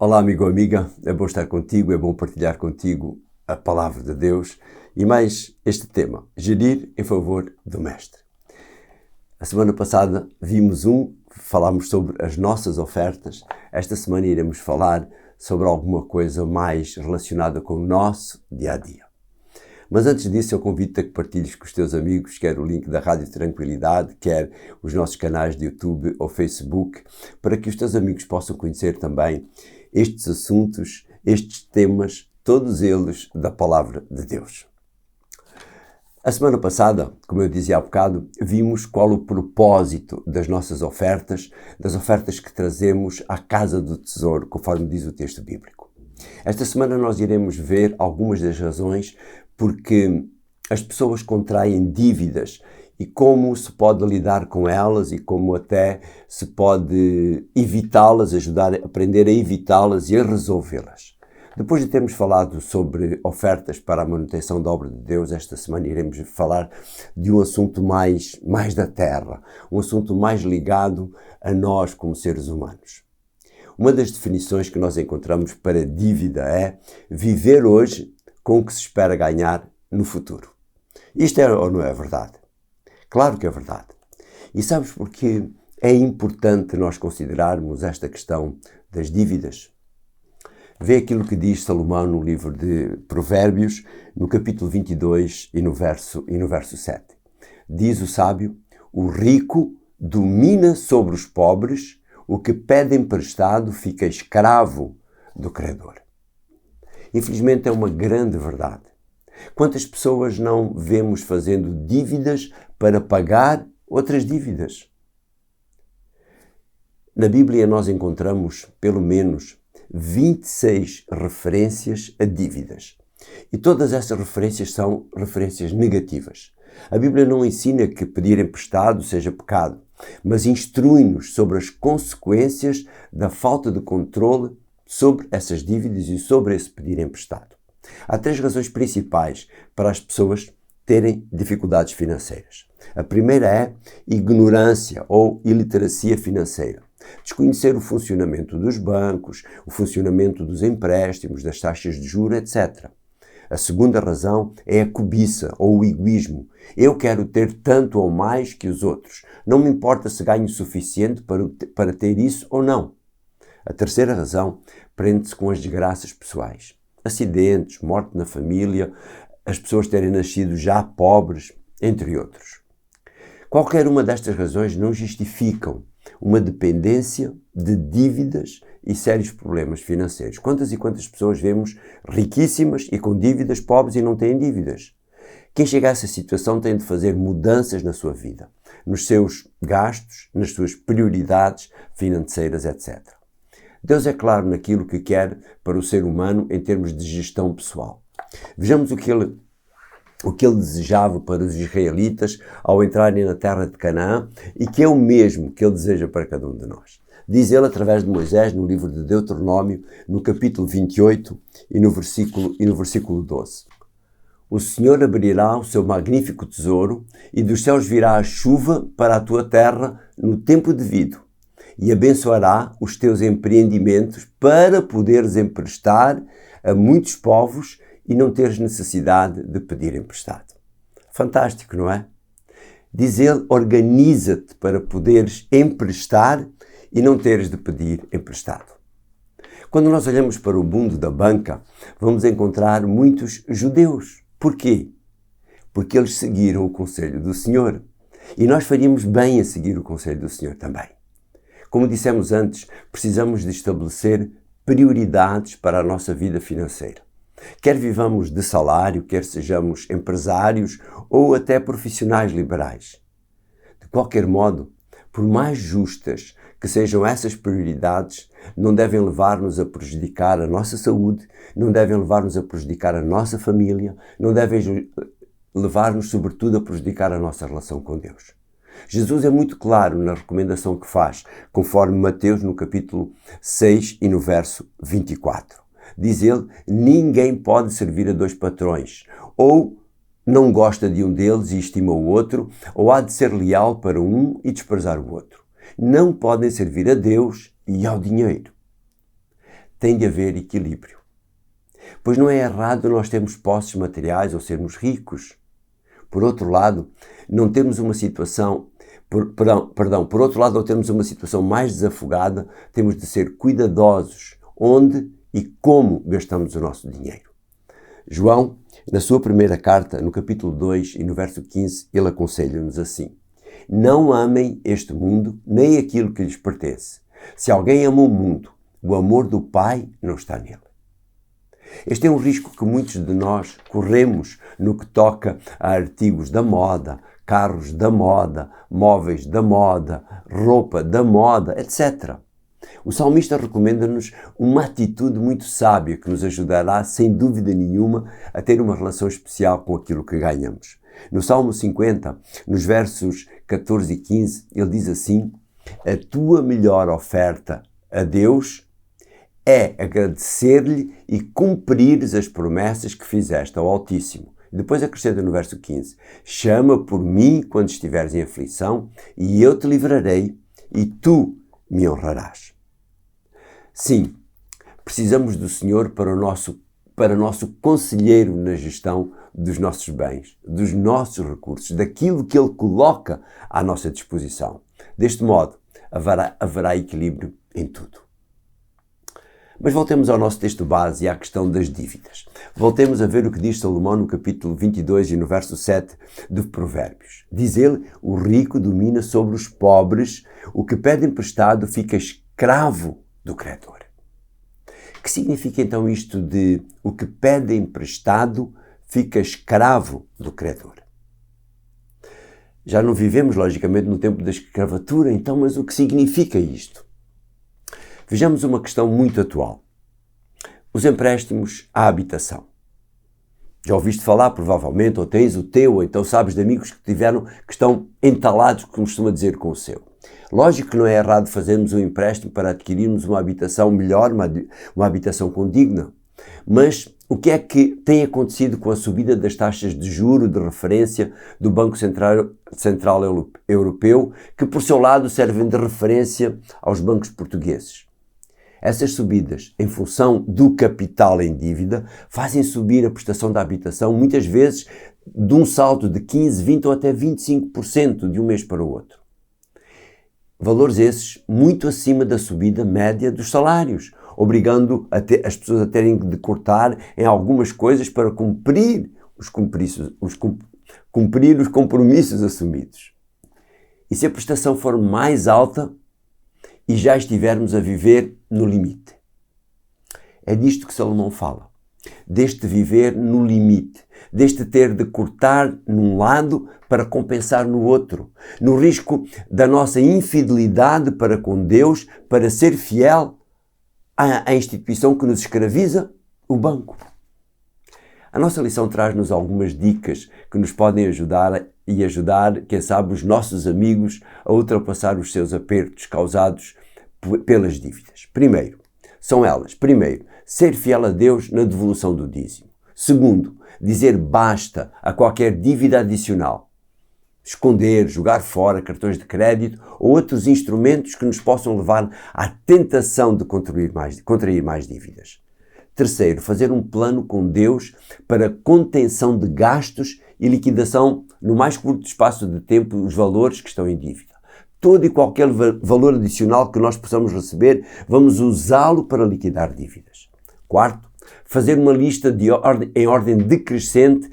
Olá, amigo ou amiga, é bom estar contigo, é bom partilhar contigo a palavra de Deus e mais este tema, gerir em favor do Mestre. A semana passada falámos sobre as nossas ofertas. Esta semana iremos falar sobre alguma coisa mais relacionada com o nosso dia-a-dia. Mas antes disso, eu convido-te a que partilhes com os teus amigos, quer o link da Rádio Tranquilidade, quer os nossos canais de YouTube ou Facebook, para que os teus amigos possam conhecer também estes assuntos, estes temas, todos eles da Palavra de Deus. A semana passada, como eu dizia há bocado, vimos qual o propósito das nossas ofertas, das ofertas que trazemos à casa do tesouro, conforme diz o texto bíblico. Esta semana nós iremos ver algumas das razões porque as pessoas contraem dívidas e como se pode lidar com elas e como até se pode evitá-las, ajudar a aprender a evitá-las e a resolvê-las. Depois de termos falado sobre ofertas para a manutenção da obra de Deus, esta semana iremos falar de um assunto mais da terra, um assunto mais ligado a nós como seres humanos. Uma das definições que nós encontramos para dívida é viver hoje com o que se espera ganhar no futuro. Isto é ou não é verdade? Claro que é verdade. E sabes porquê é importante nós considerarmos esta questão das dívidas? Vê aquilo que diz Salomão no livro de Provérbios, no capítulo 22 e no verso 7. Diz o sábio: o rico domina sobre os pobres, o que pede emprestado fica escravo do credor. Infelizmente é uma grande verdade. Quantas pessoas não vemos fazendo dívidas para pagar outras dívidas? Na Bíblia nós encontramos pelo menos 26 referências a dívidas. E todas essas referências são referências negativas. A Bíblia não ensina que pedir emprestado seja pecado, mas instrui-nos sobre as consequências da falta de controle sobre essas dívidas e sobre esse pedir emprestado. Há 3 razões principais para as pessoas terem dificuldades financeiras. A primeira é ignorância ou iliteracia financeira. Desconhecer o funcionamento dos bancos, o funcionamento dos empréstimos, das taxas de juros, etc. A segunda razão é a cobiça ou o egoísmo. Eu quero ter tanto ou mais que os outros. Não me importa se ganho o suficiente para ter isso ou não. A terceira razão prende-se com as desgraças pessoais. Acidentes, morte na família, as pessoas terem nascido já pobres, entre outros. Qualquer uma destas razões não justificam uma dependência de dívidas e sérios problemas financeiros. Quantas e quantas pessoas vemos riquíssimas e com dívidas, pobres e não têm dívidas? Quem chega a essa situação tem de fazer mudanças na sua vida, nos seus gastos, nas suas prioridades financeiras, etc. Deus é claro naquilo que quer para o ser humano em termos de gestão pessoal. Vejamos o que ele desejava para os israelitas ao entrarem na terra de Canaã e que é o mesmo que ele deseja para cada um de nós. Diz ele através de Moisés no livro de Deuteronômio, no capítulo 28 e no versículo 12. O Senhor abrirá o seu magnífico tesouro e dos céus virá a chuva para a tua terra no tempo devido e abençoará os teus empreendimentos para poderes emprestar a muitos povos e não teres necessidade de pedir emprestado. Fantástico, não é? Diz ele, organiza-te para poderes emprestar e não teres de pedir emprestado. Quando nós olhamos para o mundo da banca, vamos encontrar muitos judeus. Porquê? Porque eles seguiram o conselho do Senhor. E nós faríamos bem a seguir o conselho do Senhor também. Como dissemos antes, precisamos de estabelecer prioridades para a nossa vida financeira. Quer vivamos de salário, quer sejamos empresários ou até profissionais liberais. De qualquer modo, por mais justas que sejam essas prioridades, não devem levar-nos a prejudicar a nossa saúde, não devem levar-nos a prejudicar a nossa família, não devem levar-nos, sobretudo, a prejudicar a nossa relação com Deus. Jesus é muito claro na recomendação que faz, conforme Mateus no capítulo 6 e no verso 24. Diz ele, ninguém pode servir a 2 patrões, ou não gosta de um deles e estima o outro, ou há de ser leal para um e desprezar o outro. Não podem servir a Deus e ao dinheiro. tem de haver equilíbrio. Pois não é errado nós termos posses materiais ou sermos ricos. Por outro lado, não termos uma situação, por outro lado, ao termos uma situação mais desafogada, temos de ser cuidadosos onde e como gastamos o nosso dinheiro. João, na sua primeira carta, no capítulo 2 e no verso 15, ele aconselha-nos assim: não amem este mundo, nem aquilo que lhes pertence. Se alguém ama o mundo, o amor do Pai não está nele. Este é um risco que muitos de nós corremos no que toca a artigos da moda, carros da moda, móveis da moda, roupa da moda, etc. O salmista recomenda-nos uma atitude muito sábia que nos ajudará, sem dúvida nenhuma, a ter uma relação especial com aquilo que ganhamos. No Salmo 50, nos versos 14 e 15, ele diz assim: a tua melhor oferta a Deus é agradecer-lhe e cumprires as promessas que fizeste ao Altíssimo. Depois acrescenta no verso 15: chama por mim quando estiveres em aflição e eu te livrarei e tu me honrarás. Sim, precisamos do Senhor para nosso conselheiro na gestão dos nossos bens, dos nossos recursos, daquilo que Ele coloca à nossa disposição. Deste modo, haverá equilíbrio em tudo. Mas voltemos ao nosso texto base e à questão das dívidas. Voltemos a ver o que diz Salomão no capítulo 22 e no verso 7 de Provérbios. Diz ele: o rico domina sobre os pobres, o que pede emprestado fica escravo do credor. Que significa então isto de o que pede emprestado fica escravo do credor? Já não vivemos, logicamente, no tempo da escravatura, então, mas o que significa isto? Vejamos uma questão muito atual. Os empréstimos à habitação. Já ouviste falar, provavelmente, ou tens o teu, ou então sabes de amigos que estão entalados, como costuma dizer, com o seu. Lógico que não é errado fazermos um empréstimo para adquirirmos uma habitação melhor, uma habitação condigna. Mas o que é que tem acontecido com a subida das taxas de juro de referência do Banco Central Europeu, que por seu lado servem de referência aos bancos portugueses? Essas subidas, em função do capital em dívida, fazem subir a prestação da habitação, muitas vezes de um salto de 15%, 20% ou até 25% de um mês para o outro. Valores esses muito acima da subida média dos salários, obrigando as pessoas a terem de cortar em algumas coisas para cumprir os compromissos assumidos. E se a prestação for mais alta e já estivermos a viver no limite? É disto que Salomão fala. Deste viver no limite, deste ter de cortar num lado para compensar no outro, no risco da nossa infidelidade para com Deus, para ser fiel à instituição que nos escraviza, o banco. A nossa lição traz-nos algumas dicas que nos podem ajudar, quem sabe, os nossos amigos a ultrapassar os seus apertos causados pelas dívidas. Primeiro, ser fiel a Deus na devolução do dízimo. Segundo, dizer basta a qualquer dívida adicional. Esconder, jogar fora cartões de crédito ou outros instrumentos que nos possam levar à tentação de contrair mais dívidas. Terceiro, fazer um plano com Deus para contenção de gastos e liquidação no mais curto espaço de tempo dos valores que estão em dívida. Todo e qualquer valor adicional que nós possamos receber, vamos usá-lo para liquidar dívidas. Quarto, fazer uma lista em ordem decrescente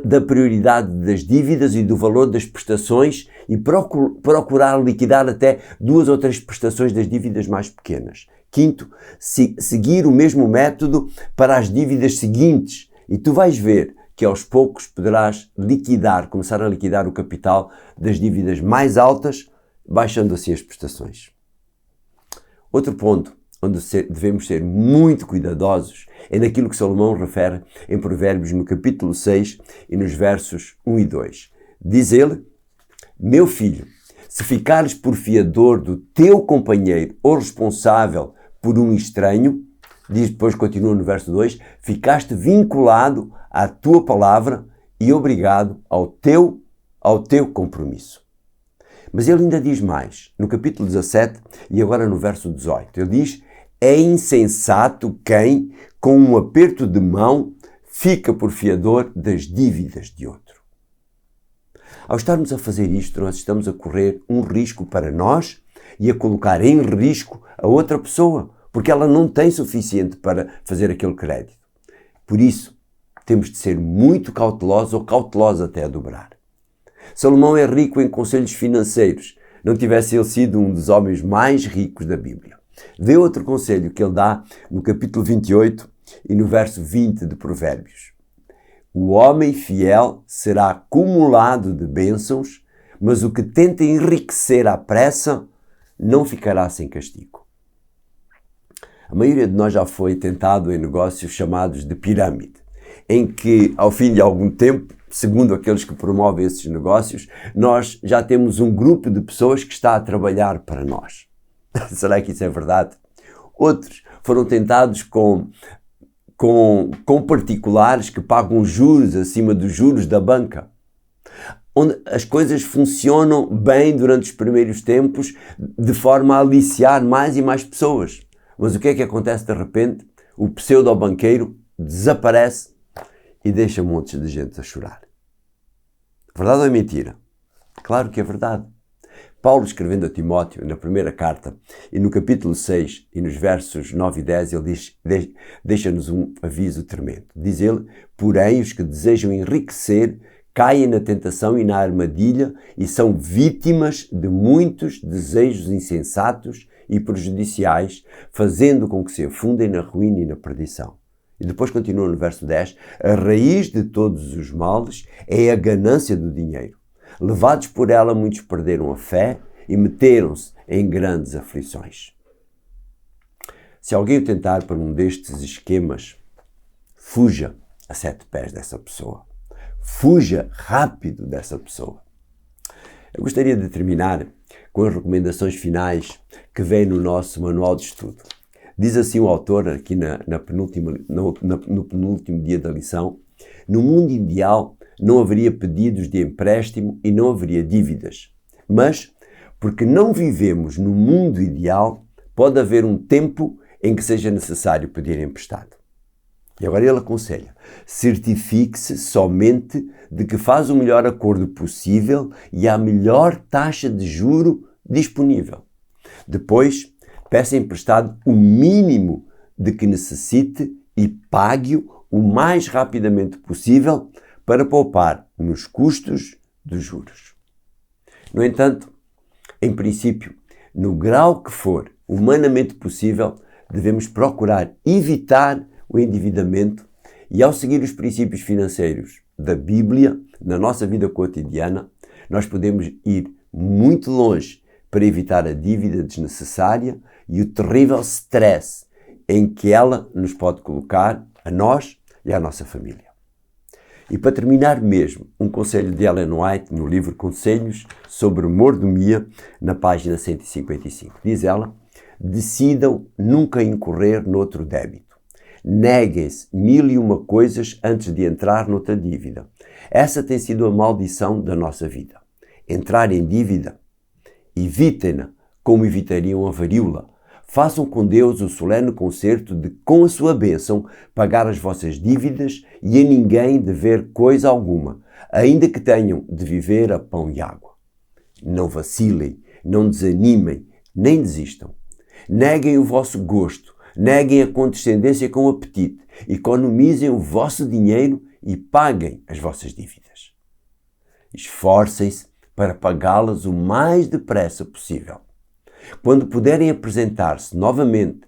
da prioridade das dívidas e do valor das prestações e procurar liquidar até 2 ou 3 prestações das dívidas mais pequenas. Quinto, seguir o mesmo método para as dívidas seguintes e tu vais ver que aos poucos poderás começar a liquidar o capital das dívidas mais altas, baixando assim as prestações. Outro ponto onde devemos ser muito cuidadosos é naquilo que Salomão refere em Provérbios no capítulo 6 e nos versos 1 e 2. Diz ele: meu filho, se ficares por fiador do teu companheiro ou responsável por um estranho, depois continua no verso 2, ficaste vinculado à tua palavra e obrigado ao teu compromisso. Mas ele ainda diz mais, no capítulo 17 e agora no verso 18. Ele diz: É insensato quem, com um aperto de mão, fica por fiador das dívidas de outro. Ao estarmos a fazer isto, nós estamos a correr um risco para nós e a colocar em risco a outra pessoa, porque ela não tem suficiente para fazer aquele crédito. Por isso, temos de ser muito cautelosos ou cautelosos até a dobrar. Salomão é rico em conselhos financeiros. Não tivesse ele sido um dos homens mais ricos da Bíblia. Vê outro conselho que ele dá no capítulo 28 e no verso 20 de Provérbios. O homem fiel será acumulado de bênçãos, mas o que tenta enriquecer à pressa não ficará sem castigo. A maioria de nós já foi tentado em negócios chamados de pirâmide, em que, ao fim de algum tempo, segundo aqueles que promovem esses negócios, nós já temos um grupo de pessoas que está a trabalhar para nós. Será que isso é verdade? Outros foram tentados com particulares que pagam juros acima dos juros da banca, onde as coisas funcionam bem durante os primeiros tempos, de forma a aliciar mais e mais pessoas. Mas o que é que acontece de repente? O pseudo-banqueiro desaparece e deixa montes de gente a chorar. Verdade ou é mentira? Claro que é verdade. Paulo, escrevendo a Timóteo, na primeira carta, e no capítulo 6, e nos versos 9 e 10, ele deixa-nos um aviso tremendo. Diz ele, porém, os que desejam enriquecer caem na tentação e na armadilha e são vítimas de muitos desejos insensatos e prejudiciais, fazendo com que se afundem na ruína e na perdição. E depois continua no verso 10, a raiz de todos os males é a ganância do dinheiro. Levados por ela, muitos perderam a fé e meteram-se em grandes aflições. Se alguém o tentar por um destes esquemas, fuja a 7 pés dessa pessoa. Fuja rápido dessa pessoa. Eu gostaria de terminar com as recomendações finais que vêm no nosso manual de estudo. Diz assim o autor, aqui no penúltimo dia da lição, no mundo ideal não haveria pedidos de empréstimo e não haveria dívidas. Mas, porque não vivemos no mundo ideal, pode haver um tempo em que seja necessário pedir emprestado. E agora ele aconselha, certifique-se somente de que faz o melhor acordo possível e a melhor taxa de juro disponível. Depois, peça emprestado o mínimo de que necessite e pague-o o mais rapidamente possível para poupar nos custos dos juros. No entanto, em princípio, no grau que for humanamente possível, devemos procurar evitar o endividamento e, ao seguir os princípios financeiros da Bíblia, na nossa vida cotidiana, nós podemos ir muito longe para evitar a dívida desnecessária e o terrível stress em que ela nos pode colocar, a nós e à nossa família. E para terminar mesmo, um conselho de Ellen White no livro Conselhos sobre Mordomia, na página 155. Diz ela, decidam nunca incorrer noutro débito. Neguem-se 1001 coisas antes de entrar noutra dívida. Essa tem sido a maldição da nossa vida. Entrar em dívida, evitem-na como evitariam a varíola. Façam com Deus o solene concerto de, com a sua bênção, pagar as vossas dívidas e a ninguém dever coisa alguma, ainda que tenham de viver a pão e água. Não vacilem, não desanimem, nem desistam. Neguem o vosso gosto, neguem a condescendência com apetite, economizem o vosso dinheiro e paguem as vossas dívidas. Esforcem-se para pagá-las o mais depressa possível. Quando puderem apresentar-se novamente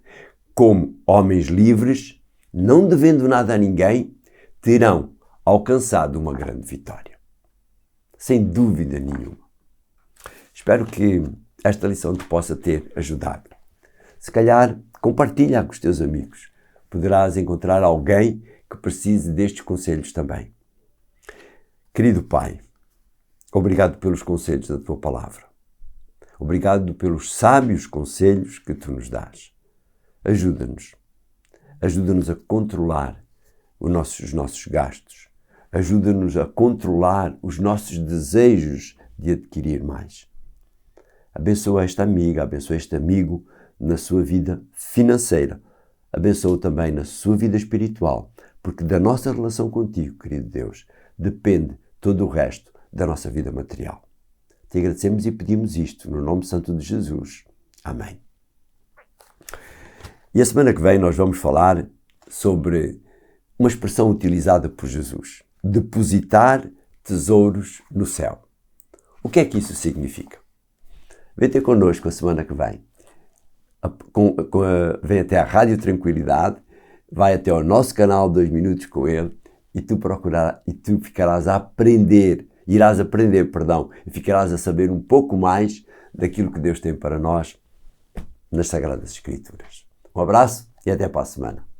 como homens livres, não devendo nada a ninguém, terão alcançado uma grande vitória. Sem dúvida nenhuma. Espero que esta lição te possa ter ajudado. Se calhar, compartilha com os teus amigos. Poderás encontrar alguém que precise destes conselhos também. Querido Pai, obrigado pelos conselhos da Tua Palavra. Obrigado pelos sábios conselhos que Tu nos dás. Ajuda-nos. Ajuda-nos a controlar os nossos gastos. Ajuda-nos a controlar os nossos desejos de adquirir mais. Abençoa esta amiga, abençoa este amigo na sua vida financeira. Abençoa também na sua vida espiritual, porque da nossa relação contigo, querido Deus, depende todo o resto da nossa vida material. Te agradecemos e pedimos isto no nome santo de Jesus. Amém. E a semana que vem nós vamos falar sobre uma expressão utilizada por Jesus: depositar tesouros no céu. O que é que isso significa? Vem ter connosco a semana que vem. Vem até à Rádio Tranquilidade, vai até ao nosso canal 2 Minutos com ele e tu ficarás a aprender, e ficarás a saber um pouco mais daquilo que Deus tem para nós nas Sagradas Escrituras. Um abraço e até para a semana.